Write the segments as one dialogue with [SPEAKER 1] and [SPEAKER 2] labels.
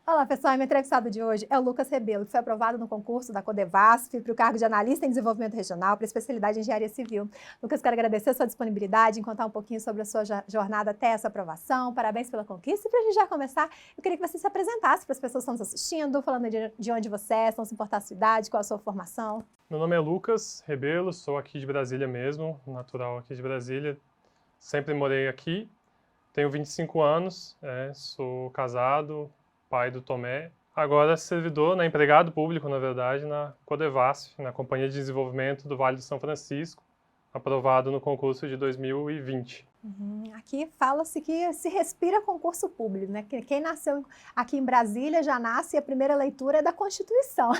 [SPEAKER 1] Olá, pessoal. Meu entrevistado de hoje é o Lucas Rebelo, que foi aprovado no concurso da Codevasf para o cargo de analista em desenvolvimento regional para a especialidade em engenharia civil. Lucas, quero agradecer a sua disponibilidade em contar um pouquinho sobre a sua jornada até essa aprovação. Parabéns pela conquista. E para a gente já começar, eu queria que você se apresentasse para as pessoas que estão nos assistindo, falando de onde você é, se não se importar a sua idade, qual a sua formação.
[SPEAKER 2] Meu nome é Lucas Rebelo, sou aqui de Brasília mesmo, natural aqui de Brasília. Sempre morei aqui, tenho 25 anos, sou casado, pai do Tomé. Agora servidor, empregado público, na verdade, na Codevasf, na Companhia de Desenvolvimento do Vale do São Francisco, aprovado no concurso de 2020.
[SPEAKER 1] Aqui fala-se que se respira concurso público, né? Quem nasceu aqui em Brasília já nasce e a primeira leitura é da Constituição.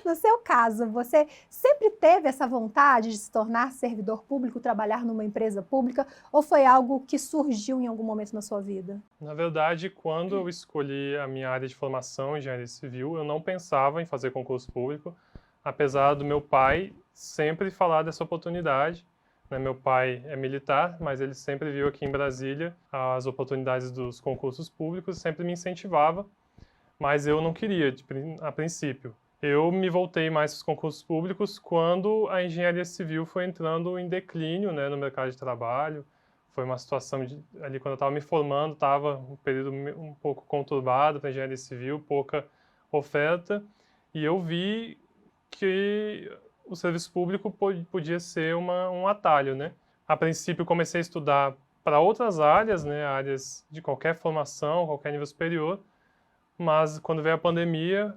[SPEAKER 1] No seu caso, você sempre teve essa vontade de se tornar servidor público, trabalhar numa empresa pública, ou foi algo que surgiu em algum momento na sua vida?
[SPEAKER 2] Na verdade, quando eu escolhi a minha área de formação, engenharia civil, eu não pensava em fazer concurso público, apesar do meu pai sempre falar dessa oportunidade. Meu pai é militar, mas ele sempre viu aqui em Brasília as oportunidades dos concursos públicos, sempre me incentivava, mas eu não queria, a princípio. Eu me voltei mais para os concursos públicos quando a engenharia civil foi entrando em declínio, no mercado de trabalho. Foi uma situação ali quando eu estava me formando, estava um período um pouco conturbado para a engenharia civil, pouca oferta, e eu vi que o serviço público podia ser um atalho, A princípio comecei a estudar para outras áreas, áreas de qualquer formação, qualquer nível superior, mas quando veio a pandemia,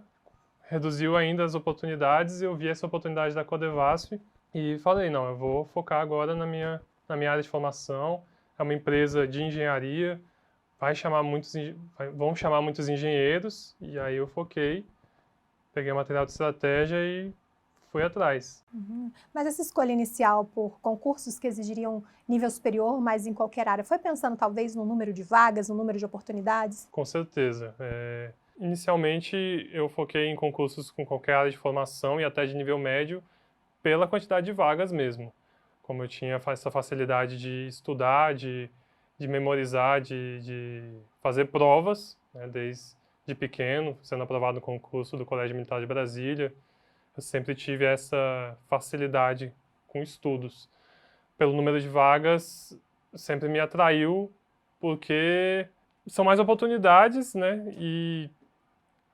[SPEAKER 2] reduziu ainda as oportunidades e eu vi essa oportunidade da Codevasf e falei, não, eu vou focar agora na minha área de formação, é uma empresa de engenharia, vão chamar muitos engenheiros, e aí eu foquei, peguei o material de estratégia e fui atrás.
[SPEAKER 1] Mas essa escolha inicial por concursos que exigiriam nível superior, mas em qualquer área, foi pensando talvez no número de vagas, no número de oportunidades?
[SPEAKER 2] Com certeza. Inicialmente, eu foquei em concursos com qualquer área de formação e até de nível médio, pela quantidade de vagas mesmo. Como eu tinha essa facilidade de estudar, de memorizar, de fazer provas, desde pequeno, sendo aprovado no concurso do Colégio Militar de Brasília, eu sempre tive essa facilidade com estudos. Pelo número de vagas, sempre me atraiu, porque são mais oportunidades, E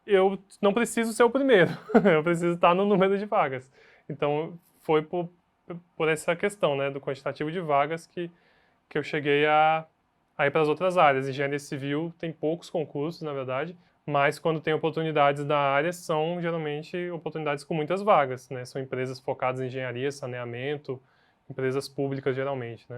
[SPEAKER 2] eu não preciso ser o primeiro, eu preciso estar no número de vagas. Então, foi por essa questão, do quantitativo de vagas que eu cheguei a ir para as outras áreas. Engenharia civil tem poucos concursos, na verdade, mas quando tem oportunidades da área, são geralmente oportunidades com muitas vagas, São empresas focadas em engenharia, saneamento, empresas públicas geralmente,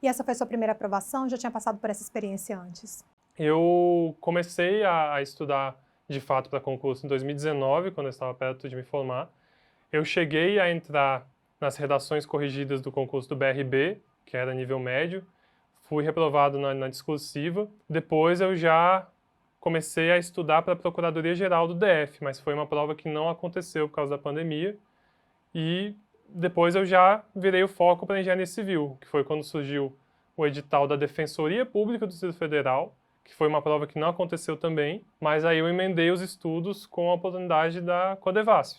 [SPEAKER 1] E essa foi a sua primeira aprovação? Já tinha passado por essa experiência antes?
[SPEAKER 2] Eu comecei a estudar de fato para concurso em 2019, quando eu estava perto de me formar. Eu cheguei a entrar nas redações corrigidas do concurso do BRB, que era nível médio. Fui reprovado na discursiva. Depois eu já comecei a estudar para a Procuradoria-Geral do DF, mas foi uma prova que não aconteceu por causa da pandemia. E depois eu já virei o foco para a engenharia civil, que foi quando surgiu o edital da Defensoria Pública do Distrito Federal, que foi uma prova que não aconteceu também, mas aí eu emendei os estudos com a oportunidade da Codevasf.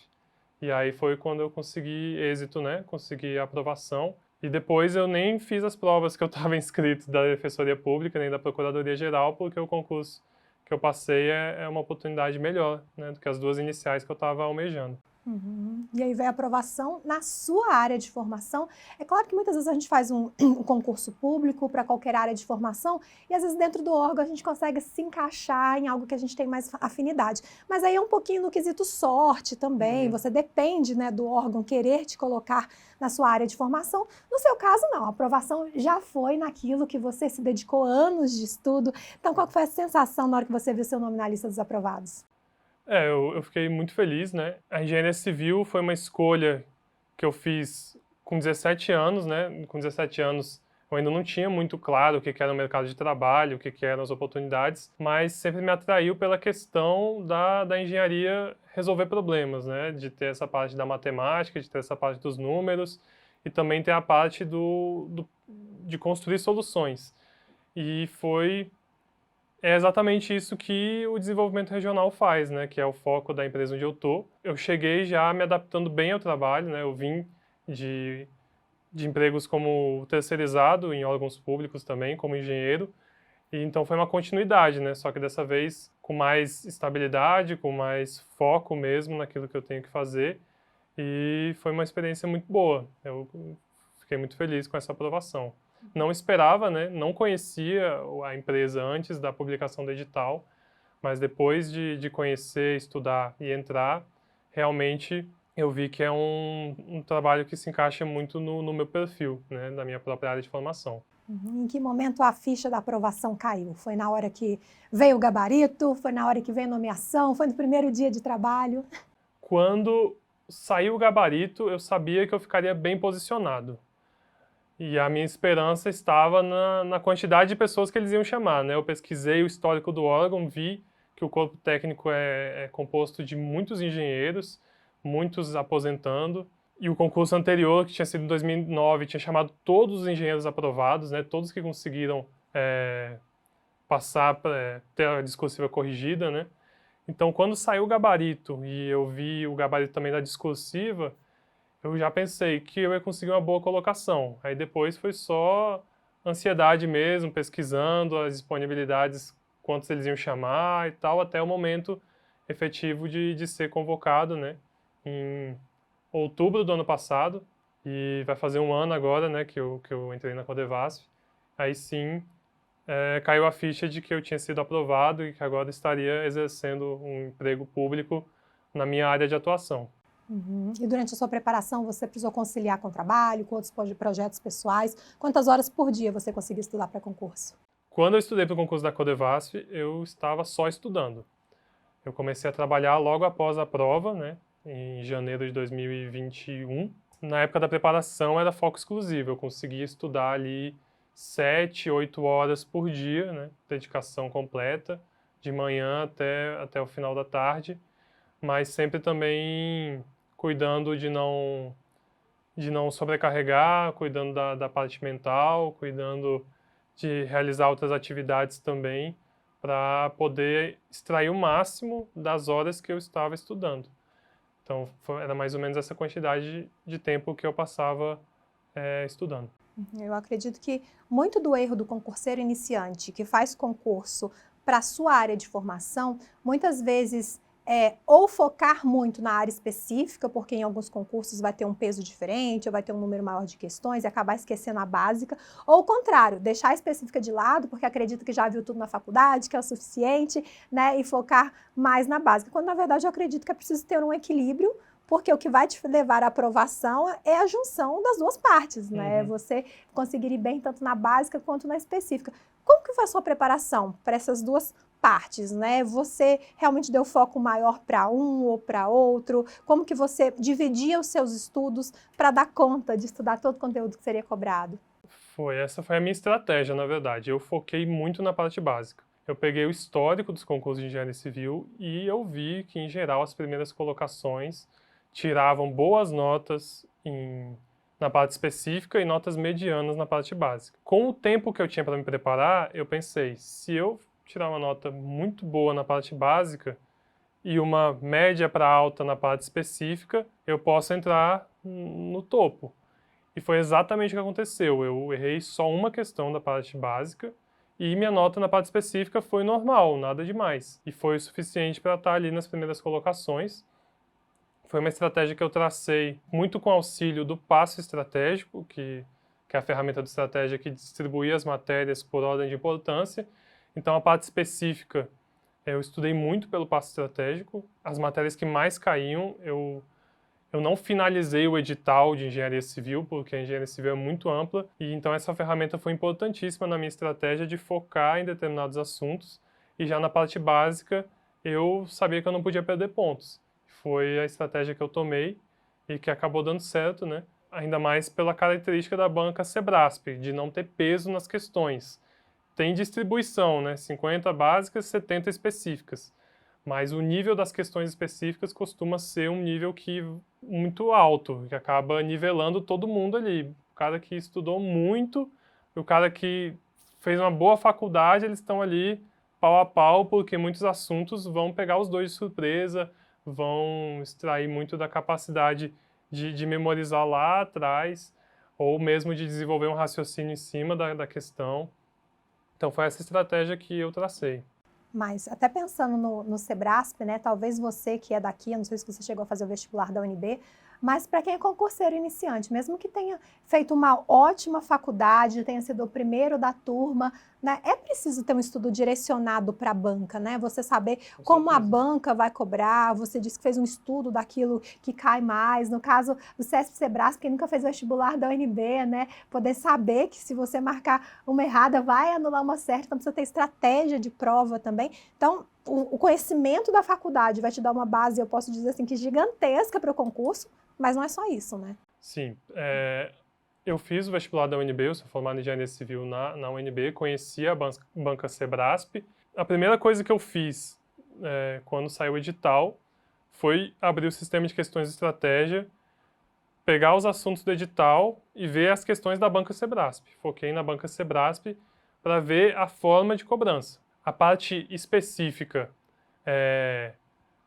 [SPEAKER 2] E aí foi quando eu consegui êxito, Consegui a aprovação. E depois eu nem fiz as provas que eu estava inscrito da Defensoria Pública, nem da Procuradoria-Geral, porque o concurso que eu passei é uma oportunidade melhor, do que as duas iniciais que eu estava almejando.
[SPEAKER 1] E aí veio a aprovação na sua área de formação. É claro que muitas vezes a gente faz um concurso público para qualquer área de formação e às vezes dentro do órgão a gente consegue se encaixar em algo que a gente tem mais afinidade. Mas aí é um pouquinho no quesito sorte também, você depende, do órgão querer te colocar na sua área de formação. No seu caso, não, a aprovação já foi naquilo que você se dedicou anos de estudo. Então, qual foi a sensação na hora que você viu seu nome na lista dos aprovados?
[SPEAKER 2] Eu fiquei muito feliz, A engenharia civil foi uma escolha que eu fiz com 17 anos, Com 17 anos eu ainda não tinha muito claro o que era o mercado de trabalho, o que eram as oportunidades, mas sempre me atraiu pela questão da engenharia resolver problemas, De ter essa parte da matemática, de ter essa parte dos números e também ter a parte de construir soluções. E foi É exatamente isso que o desenvolvimento regional faz, né? Que é o foco da empresa onde eu tô. Eu cheguei já me adaptando bem ao trabalho, né? Eu vim de, de empregos como terceirizado em órgãos públicos também, como engenheiro. E então foi uma continuidade, né? Só que dessa vez com mais estabilidade, com mais foco mesmo naquilo que eu tenho que fazer. E foi uma experiência muito boa. Eu fiquei muito feliz com essa aprovação. Não esperava, né? Não conhecia a empresa antes da publicação do edital, mas depois de conhecer, estudar e entrar, realmente eu vi que é um trabalho que se encaixa muito no meu perfil, né? Da minha própria área de formação.
[SPEAKER 1] Em que momento a ficha da aprovação caiu? Foi na hora que veio o gabarito? Foi na hora que veio a nomeação? Foi no primeiro dia de trabalho?
[SPEAKER 2] Quando saiu o gabarito, eu sabia que eu ficaria bem posicionado. E a minha esperança estava na quantidade de pessoas que eles iam chamar, né? Eu pesquisei o histórico do órgão, vi que o corpo técnico é composto de muitos engenheiros, muitos aposentando. E o concurso anterior, que tinha sido em 2009, tinha chamado todos os engenheiros aprovados, né? Todos que conseguiram passar, ter a discursiva corrigida, né? Então, quando saiu o gabarito e eu vi o gabarito também da discursiva, eu já pensei que eu ia conseguir uma boa colocação. Aí depois foi só ansiedade mesmo, pesquisando as disponibilidades, quantos eles iam chamar e tal, até o momento efetivo de ser convocado, né? Em outubro do ano passado, e vai fazer um ano agora, né, que eu entrei na Codevasf. Aí sim, caiu a ficha de que eu tinha sido aprovado e que agora estaria exercendo um emprego público na minha área de atuação.
[SPEAKER 1] E durante a sua preparação, você precisou conciliar com o trabalho, com outros projetos pessoais? Quantas horas por dia você conseguia estudar para concurso?
[SPEAKER 2] Quando eu estudei para o concurso da Codevasf, eu estava só estudando. Eu comecei a trabalhar logo após a prova, né, em janeiro de 2021. Na época da preparação era foco exclusivo, eu conseguia estudar ali 7, 8 horas por dia, né, dedicação completa, de manhã até o final da tarde, mas sempre também cuidando de não sobrecarregar, cuidando da parte mental, cuidando de realizar outras atividades também, para poder extrair o máximo das horas que eu estava estudando. Então, era mais ou menos essa quantidade de tempo que eu passava estudando.
[SPEAKER 1] Eu acredito que muito do erro do concurseiro iniciante que faz concurso para a sua área de formação, muitas vezes ou focar muito na área específica, porque em alguns concursos vai ter um peso diferente, ou vai ter um número maior de questões e acabar esquecendo a básica, ou o contrário, deixar a específica de lado, porque acredita que já viu tudo na faculdade, que é o suficiente, né, e focar mais na básica, quando na verdade eu acredito que é preciso ter um equilíbrio, porque o que vai te levar à aprovação é a junção das duas partes, né? Você conseguir ir bem tanto na básica quanto na específica. Como que foi a sua preparação para essas duas partes, né? Você realmente deu foco maior para um ou para outro? Como que você dividia os seus estudos para dar conta de estudar todo o conteúdo que seria cobrado?
[SPEAKER 2] Essa foi a minha estratégia, na verdade. Eu foquei muito na parte básica. Eu peguei o histórico dos concursos de engenharia civil e eu vi que, em geral, as primeiras colocações tiravam boas notas na parte específica e notas medianas na parte básica. Com o tempo que eu tinha para me preparar, eu pensei, se eu tirar uma nota muito boa na parte básica e uma média para alta na parte específica, eu posso entrar no topo. E foi exatamente o que aconteceu. Eu errei só uma questão da parte básica e minha nota na parte específica foi normal, nada demais. E foi o suficiente para estar ali nas primeiras colocações. Foi uma estratégia que eu tracei muito com auxílio do passo estratégico, que é a ferramenta de estratégia que distribui as matérias por ordem de importância. Então, a parte específica, eu estudei muito pelo passo estratégico. As matérias que mais caíam, eu não finalizei o edital de engenharia civil, porque a engenharia civil é muito ampla, e então essa ferramenta foi importantíssima na minha estratégia de focar em determinados assuntos, e já na parte básica, eu sabia que eu não podia perder pontos. Foi a estratégia que eu tomei e que acabou dando certo, né? Ainda mais pela característica da banca Sebrasp, de não ter peso nas questões. Tem distribuição, né? 50 básicas, 70 específicas. Mas o nível das questões específicas costuma ser um nível muito alto, que acaba nivelando todo mundo ali. O cara que estudou muito, o cara que fez uma boa faculdade, eles estão ali pau a pau, porque muitos assuntos vão pegar os dois de surpresa, vão extrair muito da capacidade de memorizar lá atrás, ou mesmo de desenvolver um raciocínio em cima da questão. Então foi essa estratégia que eu tracei.
[SPEAKER 1] Mas até pensando no Sebrasp, né, talvez você que é daqui, eu não sei se você chegou a fazer o vestibular da UNB, mas para quem é concurseiro iniciante, mesmo que tenha feito uma ótima faculdade, tenha sido o primeiro da turma, né, é preciso ter um estudo direcionado para a banca, né? Você saber como a banca vai cobrar, você disse que fez um estudo daquilo que cai mais, no caso do CESP Sebrasp, quem nunca fez o vestibular da UNB, né, poder saber que se você marcar uma errada vai anular uma certa, então precisa ter estratégia de prova também. Então, o conhecimento da faculdade vai te dar uma base, eu posso dizer assim, que gigantesca para o concurso, mas não é só isso, né?
[SPEAKER 2] Sim. Eu fiz o vestibular da UNB, eu sou formado em Engenharia Civil na UNB, conheci a banca Sebrasp. A primeira coisa que eu fiz quando saiu o edital foi abrir o sistema de questões de estratégia, pegar os assuntos do edital e ver as questões da banca Sebrasp. Foquei na banca Sebrasp para ver a forma de cobrança. A parte específica,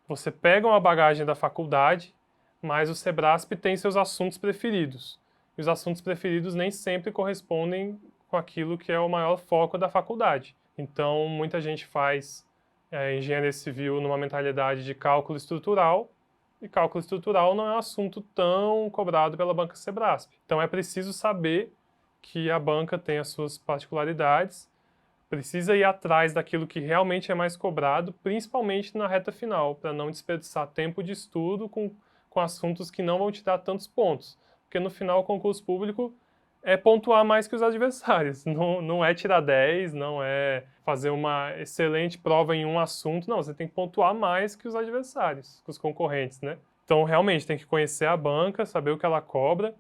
[SPEAKER 2] você pega uma bagagem da faculdade, mas o Sebrasp tem seus assuntos preferidos. E os assuntos preferidos nem sempre correspondem com aquilo que é o maior foco da faculdade. Então, muita gente faz engenharia civil numa mentalidade de cálculo estrutural, e cálculo estrutural não é um assunto tão cobrado pela banca Sebrasp. Então, é preciso saber que a banca tem as suas particularidades, precisa ir atrás daquilo que realmente é mais cobrado, principalmente na reta final, para não desperdiçar tempo de estudo com assuntos que não vão te dar tantos pontos. Porque no final o concurso público é pontuar mais que os adversários. Não é tirar 10, não é fazer uma excelente prova em um assunto. Não, você tem que pontuar mais que os adversários, que os concorrentes, né? Então, realmente, tem que conhecer a banca, saber o que ela cobra.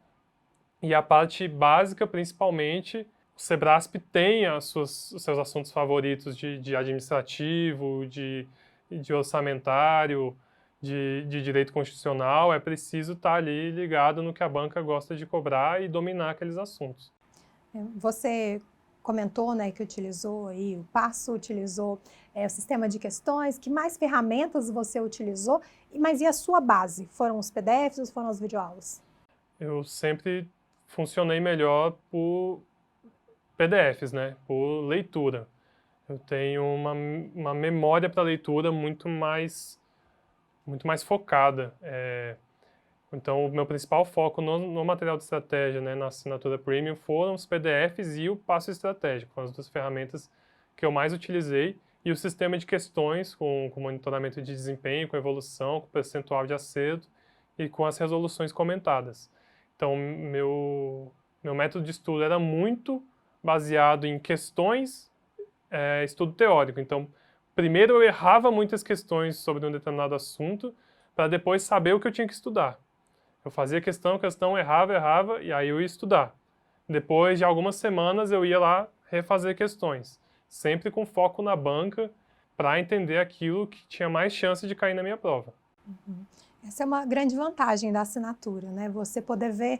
[SPEAKER 2] E a parte básica, principalmente, o Sebrasp tem os seus assuntos favoritos de administrativo, de orçamentário, de direito constitucional. É preciso estar ali ligado no que a banca gosta de cobrar e dominar aqueles assuntos.
[SPEAKER 1] Você comentou, né, que utilizou aí o Passo, utilizou o sistema de questões, que mais ferramentas você utilizou, mas e a sua base? Foram os PDFs ou foram as videoaulas?
[SPEAKER 2] Eu sempre funcionei melhor por PDFs, né, por leitura. Eu tenho uma memória para leitura muito mais focada. Então, o meu principal foco no material de estratégia, né, na assinatura Premium, foram os PDFs e o passo estratégico. Foram as duas ferramentas que eu mais utilizei. E o sistema de questões, com monitoramento de desempenho, com evolução, com percentual de acerto e com as resoluções comentadas. Então, meu método de estudo era muito baseado em questões, estudo teórico. Então, primeiro eu errava muitas questões sobre um determinado assunto, para depois saber o que eu tinha que estudar. Eu fazia questão, errava, e aí eu ia estudar. Depois de algumas semanas eu ia lá refazer questões, sempre com foco na banca, para entender aquilo que tinha mais chance de cair na minha prova.
[SPEAKER 1] Essa é uma grande vantagem da assinatura, né? Você poder ver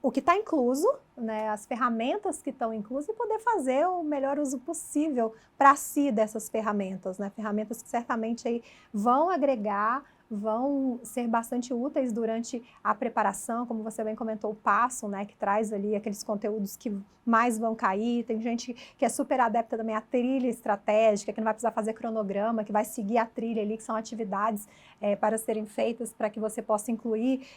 [SPEAKER 1] o que está incluso, né? As ferramentas que estão inclusas e poder fazer o melhor uso possível para si dessas ferramentas, né? Ferramentas que certamente aí vão agregar, vão ser bastante úteis durante a preparação, como você bem comentou, o Passo, né, que traz ali aqueles conteúdos que mais vão cair. Tem gente que é super adepta também à trilha estratégica, que não vai precisar fazer cronograma, que vai seguir a trilha ali, que são atividades para serem feitas, para que você possa incluir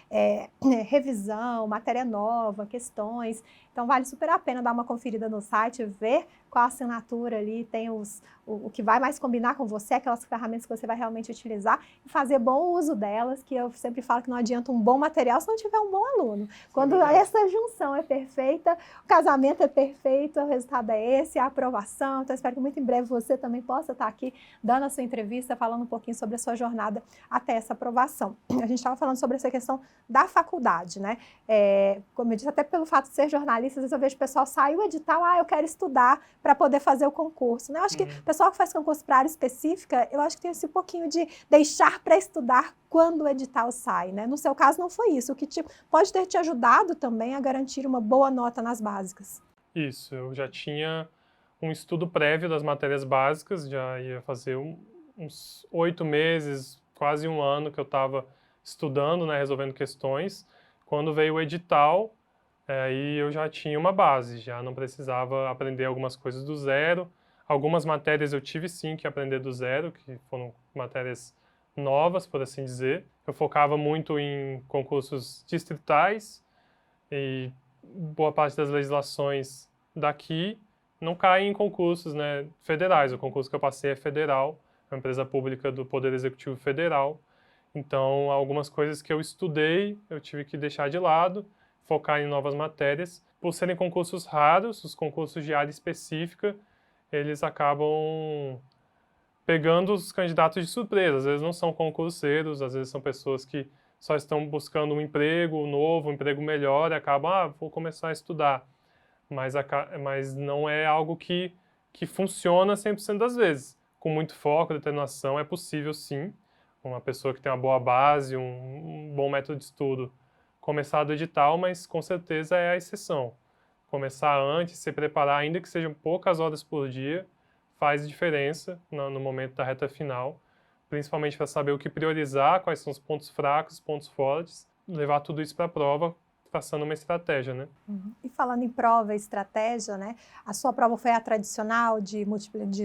[SPEAKER 1] revisão, matéria nova, questões. Então vale super a pena dar uma conferida no site, ver qual a assinatura ali, tem o que vai mais combinar com você, aquelas ferramentas que você vai realmente utilizar e fazer bom uso delas, que eu sempre falo que não adianta um bom material se não tiver um bom aluno. Quando essa junção é perfeita, o casamento é perfeito, o resultado é esse, a aprovação. Então espero que muito em breve você também possa estar aqui dando a sua entrevista, falando um pouquinho sobre a sua jornada até essa aprovação. A gente estava falando sobre essa questão da faculdade, né? Como eu disse, até pelo fato de ser jornalista, às vezes eu vejo o pessoal sair o edital, eu quero estudar para poder fazer o concurso, né? Eu acho que o pessoal que faz concurso para área específica, eu acho que tem esse pouquinho de deixar para estudar quando o edital sai, né? No seu caso não foi isso, o que pode ter te ajudado também a garantir uma boa nota nas básicas.
[SPEAKER 2] Isso, eu já tinha um estudo prévio das matérias básicas, já ia fazer uns 8 meses, quase um ano que eu estava estudando, né, resolvendo questões. Quando veio o edital, aí eu já tinha uma base, já não precisava aprender algumas coisas do zero. Algumas matérias eu tive sim que aprender do zero, que foram matérias novas, por assim dizer. Eu focava muito em concursos distritais e boa parte das legislações daqui não caem em concursos, né, federais. O concurso que eu passei é federal, é uma empresa pública do Poder Executivo Federal. Então, algumas coisas que eu estudei, eu tive que deixar de lado, focar em novas matérias. Por serem concursos raros, os concursos de área específica, eles acabam pegando os candidatos de surpresa. Às vezes não são concurseiros, às vezes são pessoas que só estão buscando um emprego novo, um emprego melhor, e acabam, vou começar a estudar. Mas não é algo que funciona 100% das vezes. Com muito foco, determinação, é possível sim, uma pessoa que tem uma boa base, um bom método de estudo, começar do edital, mas com certeza é a exceção. Começar antes, se preparar, ainda que sejam poucas horas por dia, faz diferença no momento da reta final, principalmente para saber o que priorizar, quais são os pontos fracos, os pontos fortes, levar tudo isso para a prova, traçando uma estratégia, né?
[SPEAKER 1] E falando em prova e estratégia, né? A sua prova foi a tradicional de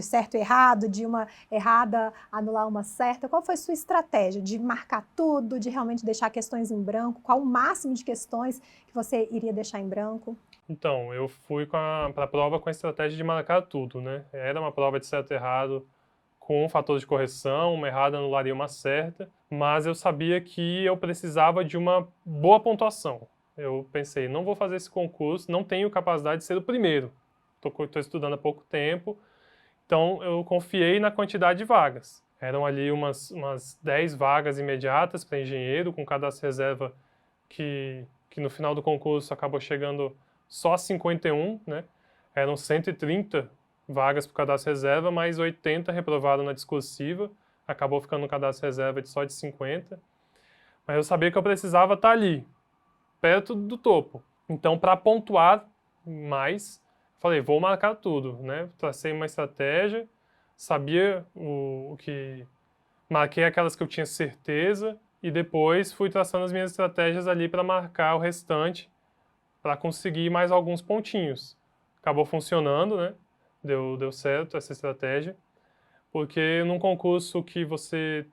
[SPEAKER 1] certo e errado, de uma errada anular uma certa. Qual foi a sua estratégia? De marcar tudo, de realmente deixar questões em branco? Qual o máximo de questões que você iria deixar em branco?
[SPEAKER 2] Então, eu fui para a prova com a estratégia de marcar tudo, né? Era uma prova de certo e errado com um fator de correção, uma errada anularia uma certa, mas eu sabia que eu precisava de uma boa pontuação. Eu pensei, não vou fazer esse concurso, não tenho capacidade de ser o primeiro. Estou estudando há pouco tempo, então eu confiei na quantidade de vagas. Eram ali umas 10 vagas imediatas para engenheiro, com cadastro reserva que no final do concurso acabou chegando só a 51, né? Eram 130 vagas para o cadastro reserva, mais 80 reprovaram na discursiva, acabou ficando no cadastro reserva só de 50. Mas eu sabia que eu precisava estar ali, perto do topo. Então, para pontuar mais, falei, vou marcar tudo, né? Tracei uma estratégia, sabia o que... Marquei aquelas que eu tinha certeza e depois fui traçando as minhas estratégias ali para marcar o restante, para conseguir mais alguns pontinhos. Acabou funcionando, né? Deu certo essa estratégia, porque num concurso que você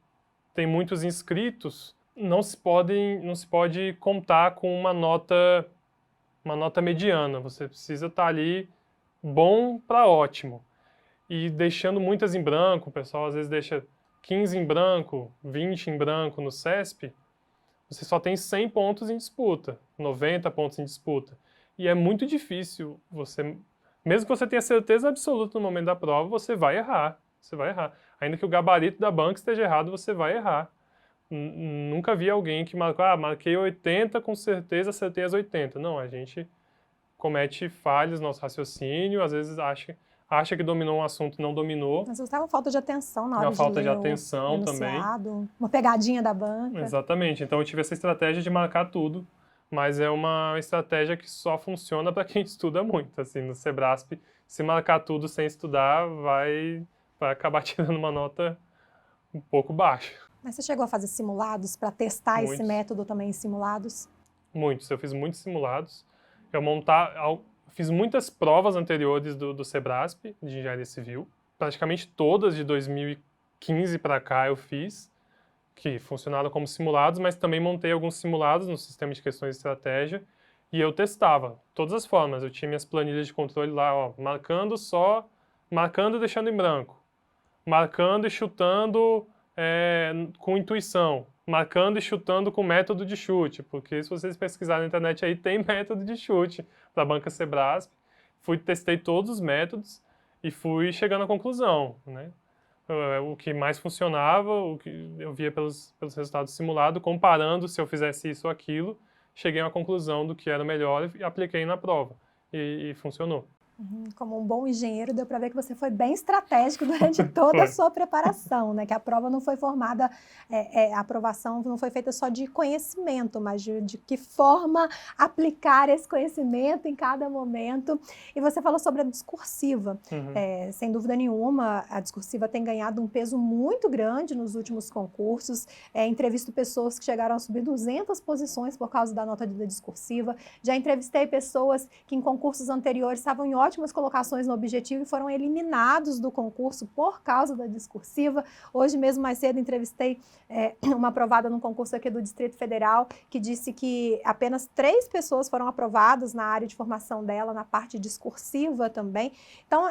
[SPEAKER 2] tem muitos inscritos, não se pode contar com uma nota mediana. Você precisa estar ali bom para ótimo. E deixando muitas em branco, o pessoal às vezes deixa 15 em branco, 20 em branco no CESP, você só tem 100 pontos em disputa, 90 pontos em disputa. E é muito difícil mesmo que você tenha certeza absoluta no momento da prova, você vai errar. Você vai errar. Ainda que o gabarito da banca esteja errado, você vai errar. Nunca vi alguém que marcou, marquei 80, com certeza acertei as 80. Não, a gente comete falhas no nosso raciocínio, às vezes acha que dominou um assunto e não dominou.
[SPEAKER 1] Às vezes uma falta de atenção na hora
[SPEAKER 2] Uma
[SPEAKER 1] de
[SPEAKER 2] falta
[SPEAKER 1] ler
[SPEAKER 2] de atenção também.
[SPEAKER 1] Uma pegadinha da banca.
[SPEAKER 2] Exatamente. Então eu tive essa estratégia de marcar tudo, mas é uma estratégia que só funciona para quem estuda muito. Assim, no Sebrasp, se marcar tudo sem estudar, vai acabar tirando uma nota um pouco baixa.
[SPEAKER 1] Mas você chegou a fazer simulados para testar
[SPEAKER 2] Muitos.
[SPEAKER 1] esse método também em simulados?
[SPEAKER 2] Muitos. Eu fiz muitos simulados. Fiz muitas provas anteriores do Sebrasp, de Engenharia Civil. Praticamente todas de 2015 para cá eu fiz, que funcionaram como simulados, mas também montei alguns simulados no sistema de questões de estratégia e eu testava todas as formas. Eu tinha minhas planilhas de controle lá, ó, marcando e deixando em branco, marcando e chutando com intuição, marcando e chutando com método de chute, porque se vocês pesquisarem na internet aí, tem método de chute para a banca Sebrasp. Testei todos os métodos e fui chegando à conclusão, né? O que mais funcionava, o que eu via pelos resultados simulados, comparando se eu fizesse isso ou aquilo, cheguei a uma conclusão do que era melhor e apliquei na prova. E funcionou.
[SPEAKER 1] Como um bom engenheiro, deu para ver que você foi bem estratégico durante toda a sua preparação, né? Que a prova não foi formada, a aprovação não foi feita só de conhecimento, mas de que forma aplicar esse conhecimento em cada momento. E você falou sobre a discursiva. Sem dúvida nenhuma, a discursiva tem ganhado um peso muito grande nos últimos concursos. Entrevisto pessoas que chegaram a subir 200 posições por causa da nota da discursiva. Já entrevistei pessoas que em concursos anteriores estavam em ótimas colocações no objetivo e foram eliminados do concurso por causa da discursiva. Hoje mesmo, mais cedo, entrevistei uma aprovada num concurso aqui do Distrito Federal, que disse que apenas 3 pessoas foram aprovadas na área de formação dela, na parte discursiva também. Então,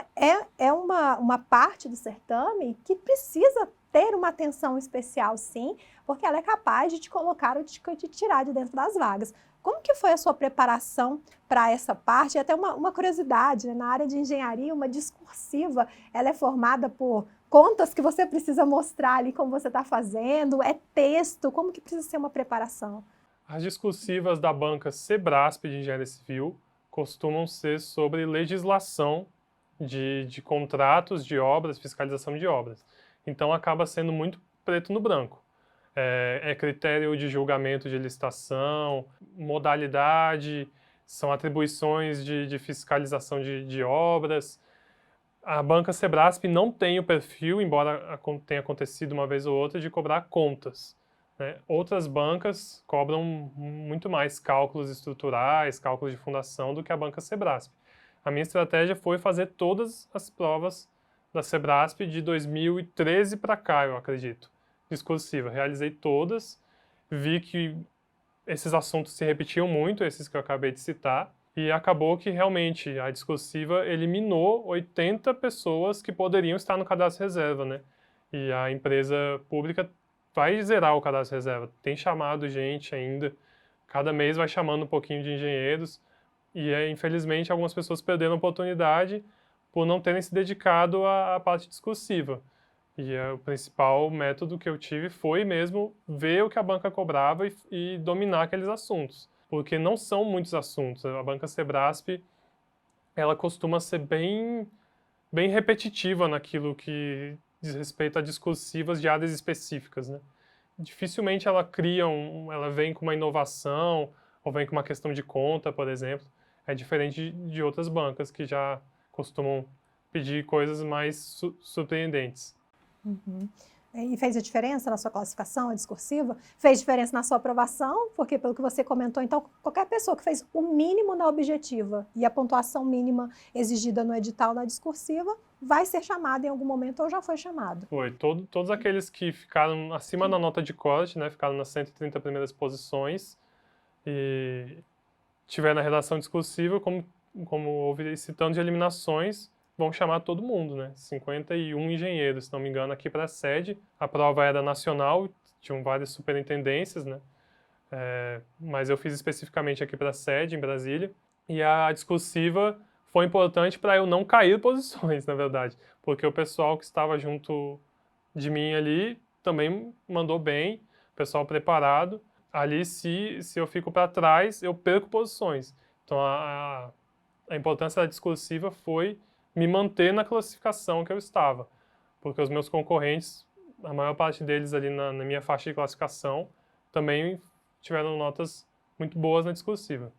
[SPEAKER 1] é uma parte do certame que precisa ter uma atenção especial, sim, porque ela é capaz de te colocar ou de te tirar de dentro das vagas. Como que foi a sua preparação para essa parte? E até uma curiosidade, né? Na área de engenharia, uma discursiva, ela é formada por contas que você precisa mostrar ali como você está fazendo, é texto, como que precisa ser uma preparação?
[SPEAKER 2] As discursivas da banca Sebrasp de Engenharia Civil costumam ser sobre legislação de contratos de obras, fiscalização de obras. Então acaba sendo muito preto no branco. É critério de julgamento de licitação, modalidade, são atribuições de fiscalização de obras. A banca Sebrasp não tem o perfil, embora tenha acontecido uma vez ou outra, de cobrar contas, né? Outras bancas cobram muito mais cálculos estruturais, cálculos de fundação do que a banca Sebrasp. A minha estratégia foi fazer todas as provas da Sebrasp de 2013 para cá, eu acredito. Discursiva. Realizei todas, vi que esses assuntos se repetiam muito, esses que eu acabei de citar, e acabou que realmente a discursiva eliminou 80 pessoas que poderiam estar no cadastro reserva, né? E a empresa pública vai zerar o cadastro reserva. Tem chamado gente ainda, cada mês vai chamando um pouquinho de engenheiros, e infelizmente algumas pessoas perderam a oportunidade por não terem se dedicado à parte discursiva. E o principal método que eu tive foi mesmo ver o que a banca cobrava e dominar aqueles assuntos. Porque não são muitos assuntos. A banca Sebrasp, ela costuma ser bem repetitiva naquilo que diz respeito a discursivas de áreas específicas, né? Dificilmente ela ela vem com uma inovação ou vem com uma questão de conta, por exemplo. É diferente de outras bancas que já costumam pedir coisas mais surpreendentes.
[SPEAKER 1] E fez a diferença na sua classificação, a discursiva? Fez diferença na sua aprovação? Porque, pelo que você comentou, então, qualquer pessoa que fez o mínimo na objetiva e a pontuação mínima exigida no edital na discursiva vai ser chamado em algum momento ou já foi chamado?
[SPEAKER 2] Foi. Todos aqueles que ficaram acima da nota de corte, né, ficaram nas 130 primeiras posições e tiveram a redação discursiva, como houve esse tanto de eliminações, vão chamar todo mundo, né? 51 engenheiros, se não me engano, aqui para a sede. A prova era nacional, tinham várias superintendências, né? Mas eu fiz especificamente aqui para a sede, em Brasília. E a discursiva foi importante para eu não cair posições, na verdade. Porque o pessoal que estava junto de mim ali também mandou bem, o pessoal preparado. Ali, se eu fico para trás, eu perco posições. Então, a importância da discursiva foi me manter na classificação que eu estava, porque os meus concorrentes, a maior parte deles ali na minha faixa de classificação, também tiveram notas muito boas na discursiva.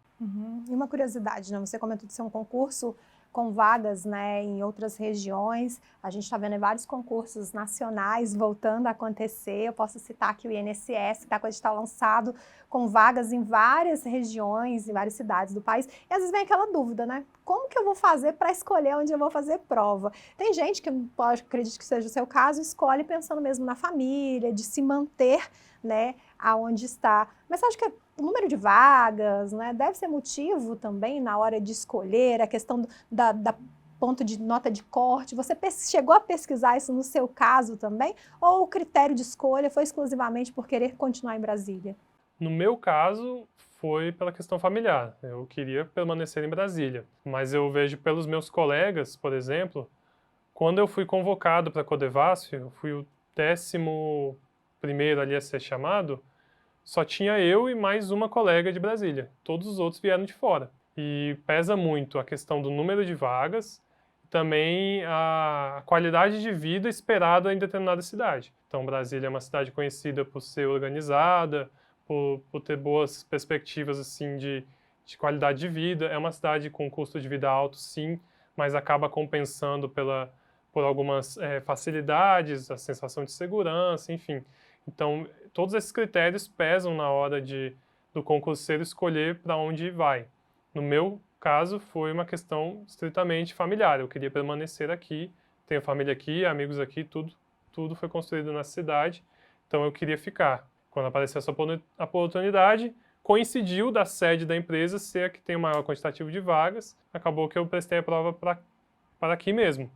[SPEAKER 1] E uma curiosidade, né? Você comentou de ser um concurso com vagas, né, em outras regiões. A gente está vendo vários concursos nacionais voltando a acontecer. Eu posso citar aqui o INSS, que está com o edital lançado, com vagas em várias regiões, em várias cidades do país. E às vezes vem aquela dúvida, né? Como que eu vou fazer para escolher onde eu vou fazer prova? Tem gente que, acredito que seja o seu caso, escolhe pensando mesmo na família, de se manter, né, aonde está. Mas você acha que o número de vagas, né, deve ser motivo também na hora de escolher, a questão da ponto de nota de corte? Você chegou a pesquisar isso no seu caso também? Ou o critério de escolha foi exclusivamente por querer continuar em Brasília?
[SPEAKER 2] No meu caso, foi pela questão familiar. Eu queria permanecer em Brasília. Mas eu vejo pelos meus colegas, por exemplo, quando eu fui convocado para a Codevasf, eu fui o 11º ali a ser chamado, só tinha eu e mais uma colega de Brasília. Todos os outros vieram de fora. e pesa muito a questão do número de vagas, também a qualidade de vida esperada em determinada cidade. Então, Brasília é uma cidade conhecida por ser organizada, por ter boas perspectivas assim de qualidade de vida. É uma cidade com custo de vida alto, sim, mas acaba compensando por algumas facilidades, a sensação de segurança, enfim. Então, todos esses critérios pesam na hora do concurseiro escolher para onde vai. No meu caso, foi uma questão estritamente familiar. Eu queria permanecer aqui, tenho família aqui, amigos aqui, tudo foi construído na cidade, então eu queria ficar. Quando apareceu essa oportunidade, coincidiu da sede da empresa ser a que tem o maior quantitativo de vagas, acabou que eu prestei a prova para aqui mesmo.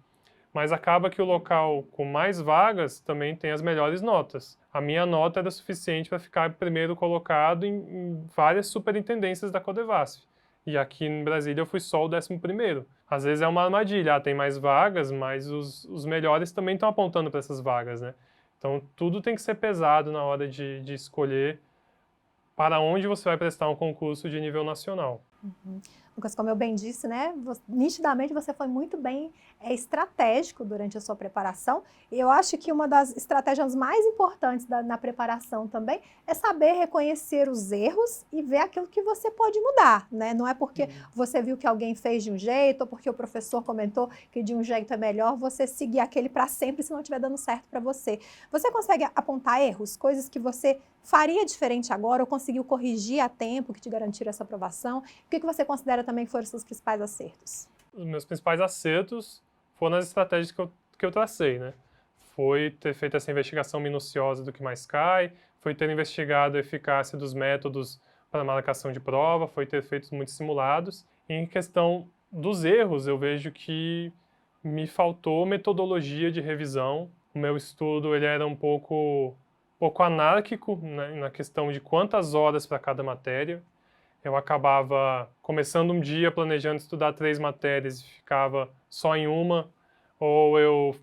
[SPEAKER 2] Mas acaba que o local com mais vagas também tem as melhores notas. A minha nota era suficiente para ficar primeiro colocado em várias superintendências da Codevasf. E aqui em Brasília eu fui só o 11º. Às vezes é uma armadilha, tem mais vagas, mas os melhores também estão apontando para essas vagas, né? Então tudo tem que ser pesado na hora de escolher para onde você vai prestar um concurso de nível nacional.
[SPEAKER 1] Uhum. Lucas, como eu bem disse, né, nitidamente você foi muito bem estratégico durante a sua preparação, e eu acho que uma das estratégias mais importantes na preparação também é saber reconhecer os erros e ver aquilo que você pode mudar, né? Não é porque você viu que alguém fez de um jeito, ou porque o professor comentou que de um jeito é melhor, você seguir aquele para sempre se não estiver dando certo para você. Você consegue apontar erros, coisas que você faria diferente agora, ou conseguiu corrigir a tempo, que te garantiram essa aprovação? O que você considera também que foram os seus principais acertos?
[SPEAKER 2] Os meus principais acertos foram as estratégias que eu tracei, né? Foi ter feito essa investigação minuciosa do que mais cai, foi ter investigado a eficácia dos métodos para marcação de prova, foi ter feito muitos simulados. E em questão dos erros, eu vejo que me faltou metodologia de revisão. O meu estudo ele era um pouco anárquico, né, na questão de quantas horas para cada matéria. Eu acabava começando um dia planejando estudar 3 matérias e ficava só em uma, ou eu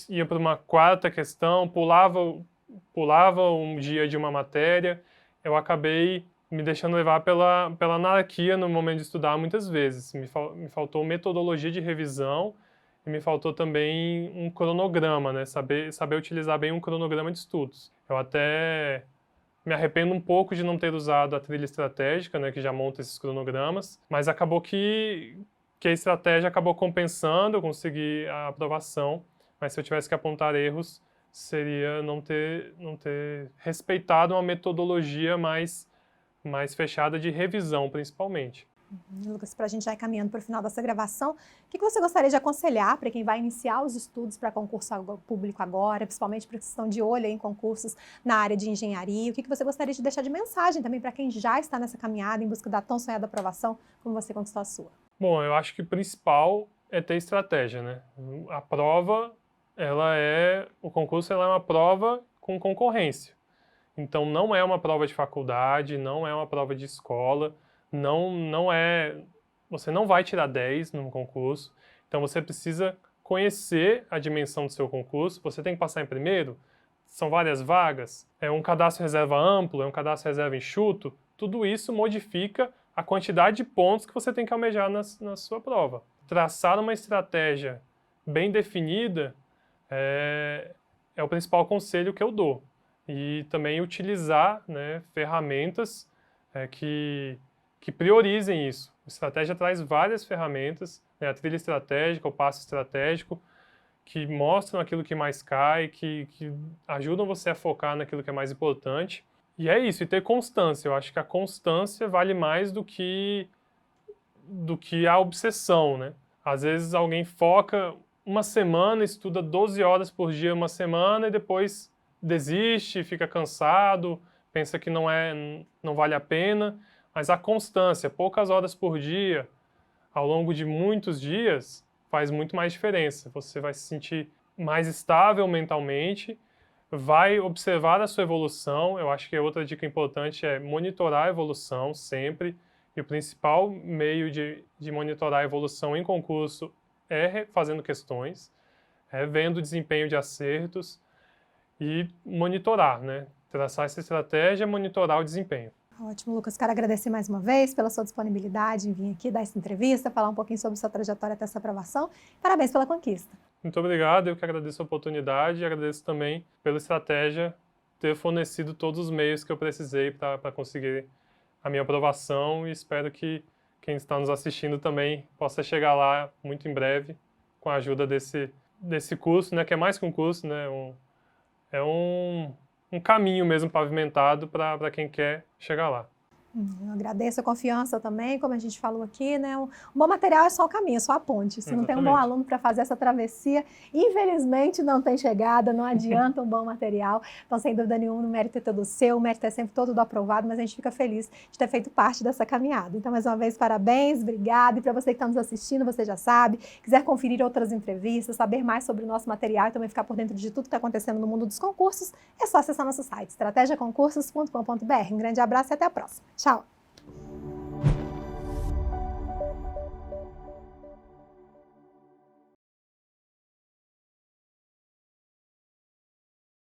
[SPEAKER 2] ia para uma quarta questão, pulava um dia de uma matéria. Eu acabei me deixando levar pela anarquia no momento de estudar muitas vezes. Me faltou metodologia de revisão e me faltou também um cronograma, né? Saber utilizar bem um cronograma de estudos. Eu até me arrependo um pouco de não ter usado a trilha estratégica, né, que já monta esses cronogramas, mas acabou que a estratégia acabou compensando, eu consegui a aprovação, mas se eu tivesse que apontar erros, seria não ter respeitado uma metodologia mais fechada de revisão, principalmente.
[SPEAKER 1] Lucas, para a gente já ir caminhando para o final dessa gravação, o que você gostaria de aconselhar para quem vai iniciar os estudos para concurso público agora, principalmente para que estão de olho em concursos na área de engenharia? O que você gostaria de deixar de mensagem também para quem já está nessa caminhada em busca da tão sonhada aprovação, como você conquistou a sua?
[SPEAKER 2] Bom, eu acho que o principal é ter estratégia, né? A prova, o concurso ela é uma prova com concorrência. Então não é uma prova de faculdade, não é uma prova de escola, você não vai tirar 10 num concurso, então você precisa conhecer a dimensão do seu concurso, você tem que passar em primeiro, são várias vagas, é um cadastro reserva amplo, é um cadastro reserva enxuto, tudo isso modifica a quantidade de pontos que você tem que almejar na sua prova. Traçar uma estratégia bem definida é o principal conselho que eu dou. E também utilizar, né, ferramentas que priorizem isso. A estratégia traz várias ferramentas, né, a trilha estratégica, o passo estratégico, que mostram aquilo que mais cai, que ajudam você a focar naquilo que é mais importante. E é isso, e ter constância. Eu acho que a constância vale mais do que a obsessão, né? Às vezes alguém foca uma semana, estuda 12 horas por dia uma semana e depois desiste, fica cansado, pensa que não vale a pena. Mas a constância, poucas horas por dia, ao longo de muitos dias, faz muito mais diferença. Você vai se sentir mais estável mentalmente, vai observar a sua evolução. Eu acho que outra dica importante é monitorar a evolução sempre. E o principal meio de monitorar a evolução em concurso é fazendo questões, é vendo o desempenho de acertos e monitorar, né? Traçar essa estratégia e monitorar o desempenho.
[SPEAKER 1] Ótimo, Lucas. Quero agradecer mais uma vez pela sua disponibilidade em vir aqui dar essa entrevista, falar um pouquinho sobre sua trajetória até essa aprovação. Parabéns pela conquista.
[SPEAKER 2] Muito obrigado, eu que agradeço a oportunidade e agradeço também pela estratégia ter fornecido todos os meios que eu precisei para conseguir a minha aprovação e espero que quem está nos assistindo também possa chegar lá muito em breve com a ajuda desse curso, né, que é mais que um curso, né, é um caminho mesmo pavimentado para quem quer chegar lá.
[SPEAKER 1] Eu agradeço a confiança também, como a gente falou aqui, né? Um bom material é só o caminho, é só a ponte. Se não tem um bom aluno para fazer essa travessia, infelizmente não tem chegada, não adianta um bom material. Então, sem dúvida nenhuma, o mérito é todo seu, o mérito é sempre todo do aprovado, mas a gente fica feliz de ter feito parte dessa caminhada. Então, mais uma vez, parabéns, obrigada. E para você que está nos assistindo, você já sabe, quiser conferir outras entrevistas, saber mais sobre o nosso material e também ficar por dentro de tudo que está acontecendo no mundo dos concursos, é só acessar nosso site, estrategiaconcursos.com.br. Um grande abraço e até a próxima. Tchau!